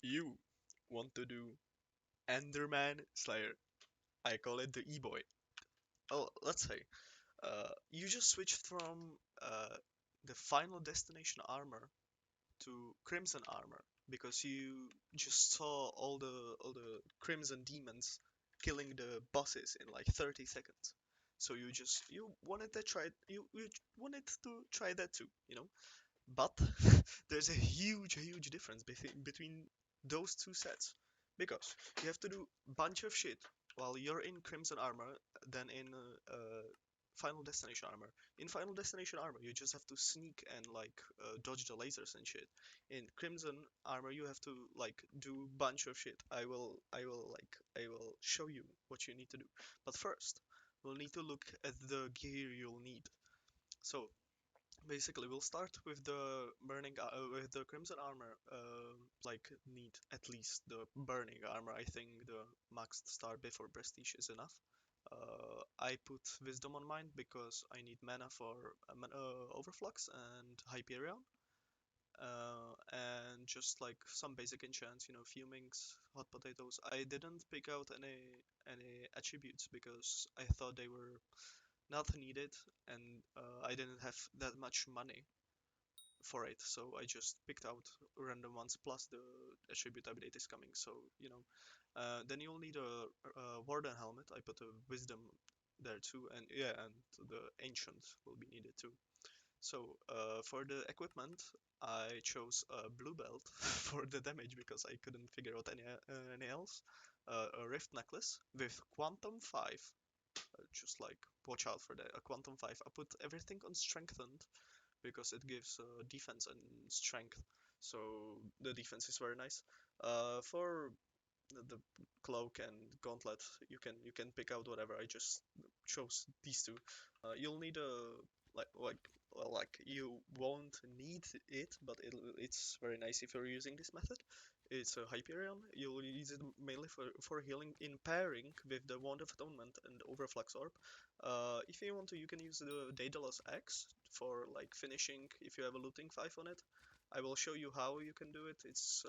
You want to do Enderman Slayer. I call it the E-boy. Oh, let's say, you just switched from the Final Destination armor to Crimson armor because you just saw all the Crimson demons killing the bosses in like 30 seconds. So you wanted to try you wanted to try that too, you know? But there's a huge difference between those two sets because you have to do bunch of shit while you're in Crimson armor than in Final Destination armor. In Final Destination armor, you just have to sneak and like dodge the lasers and shit. In Crimson armor, you have to like do bunch of shit. I will show you what you need to do. But first, we'll need to look at the gear you'll need. So basically, we'll start with the with the crimson armor. Like need at least the burning armor. I think the maxed star before prestige is enough. I put wisdom on mine because I need mana for overflux and Hyperion. And just like some basic enchants, fumings, hot potatoes. I didn't pick out any attributes because I thought they were not needed, and I didn't have that much money for it, so I just picked out random ones plus the attribute ability is coming. So then you'll need a warden helmet. I put a wisdom there too, and yeah, and the ancient will be needed too. So for the equipment, I chose a blue belt for the damage because I couldn't figure out any else. A rift necklace with quantum 5. Just like watch out for that. A quantum 5. I put everything on strengthened because it gives defense and strength. So the defense is very nice. For the cloak and gauntlet, you can pick out whatever. I just chose these two. You'll need a like well, like you won't need it, but it's very nice if you're using this method. It's a Hyperion. You'll use it mainly for healing in pairing with the Wand of Atonement and Overflux Orb. If you want to, you can use the Daedalus Axe for like finishing if you have a looting 5 on it. I will show you how you can do it. It's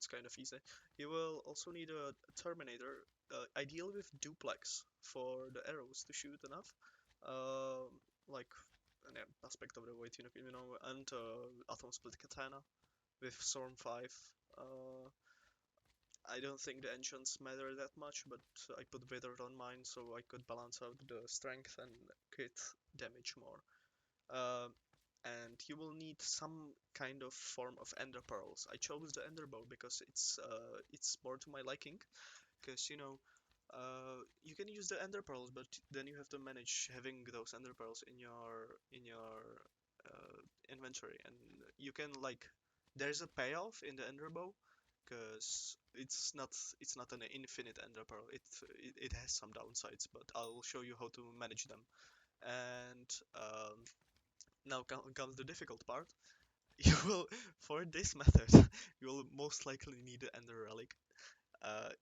kind of easy. You will also need a Terminator, ideal with duplex for the arrows to shoot enough. Um, like an aspect of the weight, and Atom Split Katana with Storm 5. Uh, I don't think the enchants matter that much, but I put Withered on mine so I could balance out the strength and crit damage more. Uh, and you will need some kind of form of ender pearls. I chose the ender bow because it's more to my liking. Because you can use the ender pearls, but then you have to manage having those ender pearls in your inventory, and you can like there's a payoff in the ender bow because it's not an infinite ender pearl. It has some downsides, but I'll show you how to manage them. And now comes the difficult part. You will, for this method, you will most likely need the Ender Relic.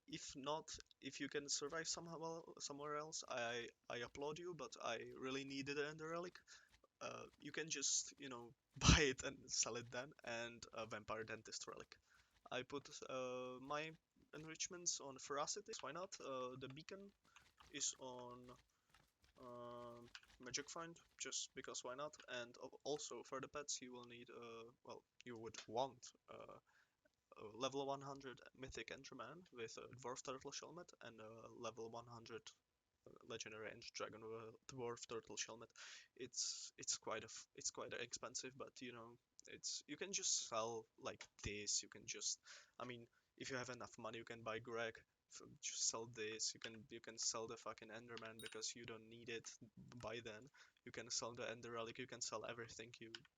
If not, if you can survive somehow somewhere else, I applaud you, but I really needed the Ender Relic. You can just, buy it and sell it then, and a Vampire Dentist Relic. I put my enrichments on Ferocity, why not? The beacon is on Magic Find, just because why not? And also for the pets, you will need well, you would want a level 100 Mythic Enderman with a Dwarf Turtle Helmet and a level 100 Legendary End Dragon with a Dwarf Turtle Helmet. It's quite expensive, but you can just sell like this. You can just, I mean, if you have enough money, you can buy Greg. Just sell this. You can sell the fucking Enderman because you don't need it by then. You can sell the Ender Relic. You can sell everything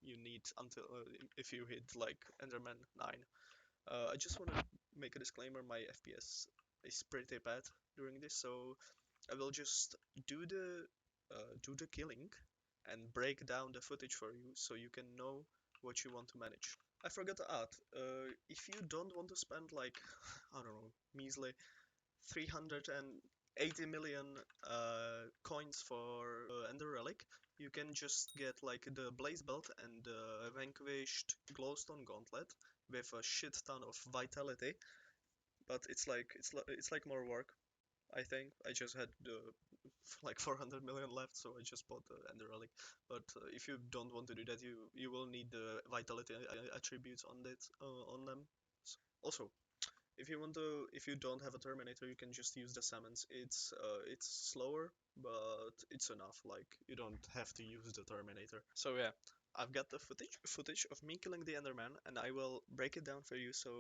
you need until if you hit like Enderman 9. I just want to make a disclaimer. My FPS is pretty bad during this, so I will just do the killing and break down the footage for you so you can know what you want to manage. I forgot to add, if you don't want to spend like, I don't know, measly 380 million coins for Ender Relic, you can just get like the Blaze Belt and the Vanquished Glowstone Gauntlet. with a shit ton of vitality, but it's like more work. I think I just had like 400 million left, so I just bought the Ender Relic. But if you don't want to do that, you will need the vitality attributes on it on them. Also, if you don't have a Terminator, you can just use the summons. It's slower, but it's enough. Like you don't have to use the Terminator. So yeah, I've got the footage of me killing the Enderman, and I will break it down for you. So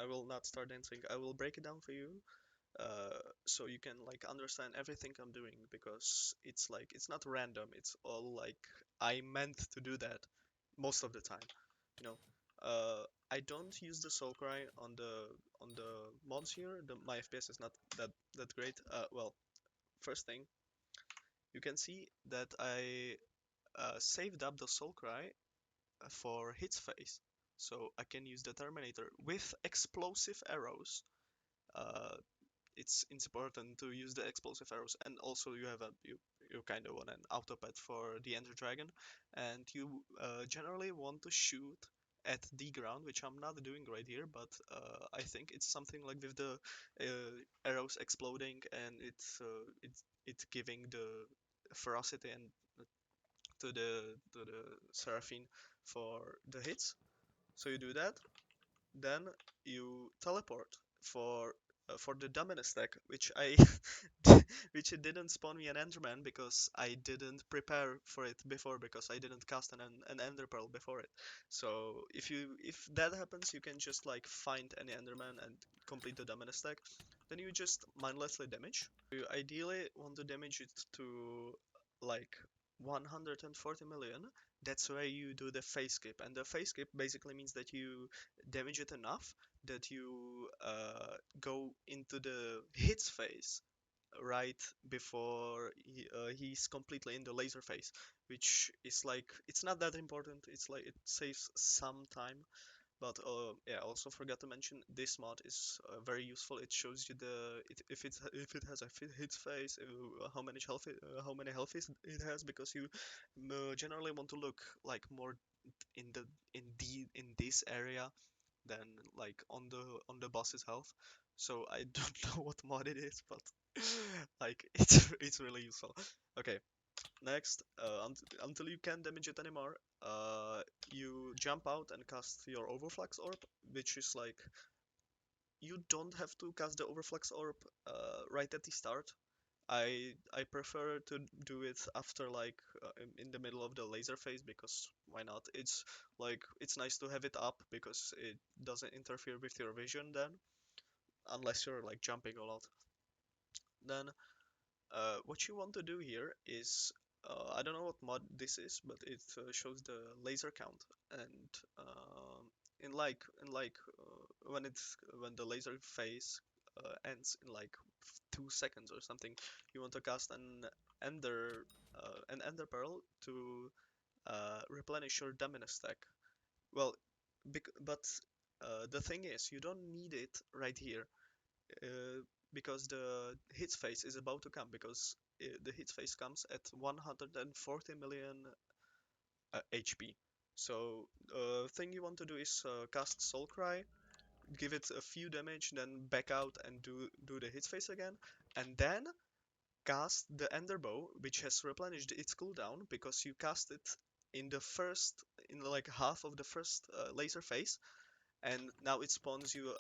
I will not start dancing. I will break it down for you, so you can like understand everything I'm doing, because it's like it's not random. It's all like I meant to do that most of the time. You know, I don't use the soul cry on the mods here. My FPS is not that great. Well, first thing, you can see that I saved up the soul cry for hits phase, so I can use the Terminator with explosive arrows. Uh, it's important to use the explosive arrows, and also you kind of want an auto pet for the Ender Dragon, and you generally want to shoot at the ground, which I'm not doing right here, but I think it's something like with the arrows exploding, and it's giving the ferocity and to the Seraphine for the hits. So you do that, then you teleport for for the Dominus stack, which I which it didn't spawn me an Enderman because I didn't prepare for it before, because I didn't cast an Ender Pearl before it. So if that happens, you can just like find any Enderman and complete the Dominus stack. Then you just mindlessly damage. You ideally want to damage it to like 140 million. That's where you do the phase skip, and the phase skip basically means that you damage it enough that you go into the hits phase right before he's completely in the laser phase, which is like it's not that important. It's like it saves some time, but yeah, also forgot to mention this mod is very useful. It shows you if it has a hits phase, how many health it has, because you generally want to look like more in the in this area than like on the boss's health. So I don't know what mod it is, but like it's really useful. Okay, next, until you can't damage it anymore, you jump out and cast your Overflux Orb, which is like you don't have to cast the Overflux Orb right at the start. I prefer to do it after like in the middle of the laser phase, because why not? It's like it's nice to have it up because it doesn't interfere with your vision then, unless you're like jumping a lot. Then what you want to do here is I don't know what mod this is, but it shows the laser count, and when the laser phase ends in like 2 seconds or something, you want to cast an ender pearl to replenish your Dominus stack. Well, but the thing is, you don't need it right here, because the hits phase is about to come, because the hits phase comes at 140 million HP. So thing you want to do is cast Soul Cry, give it a few damage, then back out and do the hits phase again, and then cast the Ender Bow, which has replenished its cooldown because you cast it in like half of the first laser phase, and now it spawns you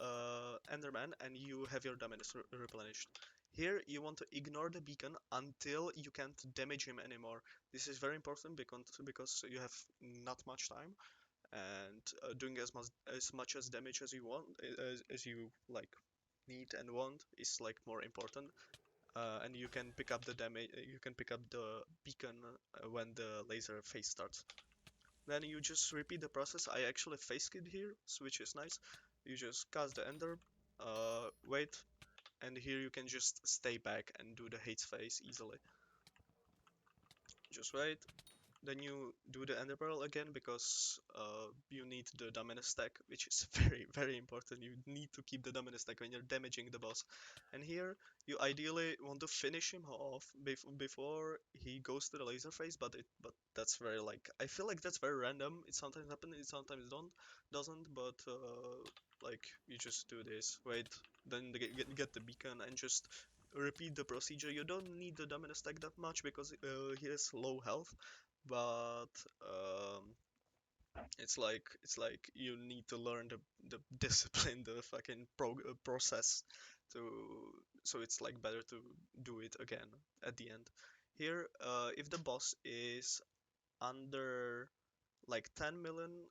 Enderman, and you have your damage replenished. Here you want to ignore the beacon until you can't damage him anymore. This is very important because you have not much time, and doing as much as damage as you want, as you like need and want, is like more important. And you can pick up the damage. You can pick up the beacon when the laser phase starts. Then you just repeat the process. I actually face skid here, which is nice. You just cast the ender, wait, and here you can just stay back and do the hates phase easily. Just wait, you do the ender pearl again because you need the dominus stack, which is very very important. You need to keep the dominus stack when you're damaging the boss. And here you ideally want to finish him off before he goes to the laser phase, but that's very like I feel like that's very random. It sometimes happens, it sometimes doesn't. But like you just do this, wait, then get the beacon and just repeat the procedure. You don't need the dominus stack that much because he has low health, but it's like you need to learn the discipline, the fucking process to, so it's like better to do it again at the end. Here, if the boss is under like 10 million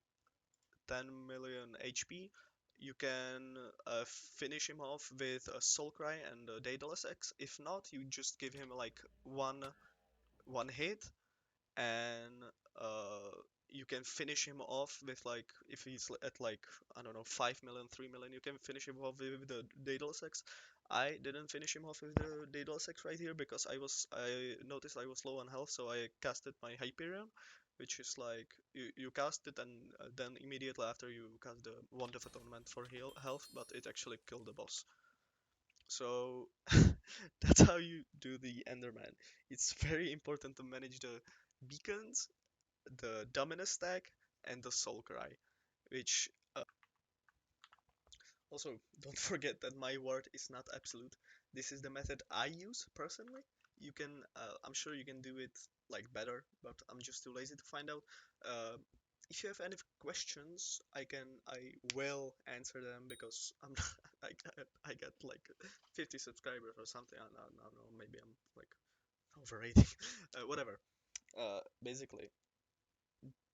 HP, you can finish him off with a Soul Cry and a Daedalus X. If not, you just give him like one hit, and uh, you can finish him off with like, if he's at like, I don't know, 5 million, 3 million, you can finish him off with the Daedalus X. I didn't finish him off with the Daedalus X right here because I noticed I was low on health, so I casted my Hyperion, which is like you cast it and then immediately after you cast the Wand of Atonement for health, but it actually killed the boss. So that's how you do the Enderman. It's very important to manage the beacons, the Dominus stack, and the Soul Cry. Which also, don't forget that my word is not absolute. This is the method I use personally. You can, I'm sure you can do it like better, but I'm just too lazy to find out. Uh, if you have any questions, I will answer them because I'm I got like 50 subscribers or something. I don't know, maybe I'm like overrating. Whatever. Basically,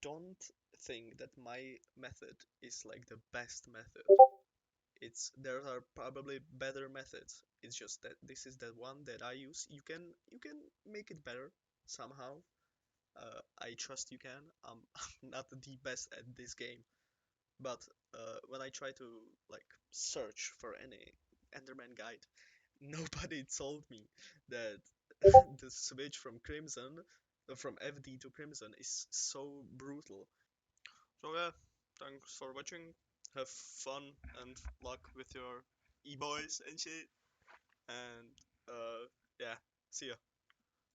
don't think that my method is like the best method. It's there are probably better methods. It's just that this is the one that I use. You can make it better somehow. I trust you can. I'm not the best at this game, but when I try to like search for any Enderman guide, nobody told me that the switch from Crimson, from FD to Crimson is so brutal. So yeah, thanks for watching. Have fun and luck with your e-boys and shit. And yeah, see ya.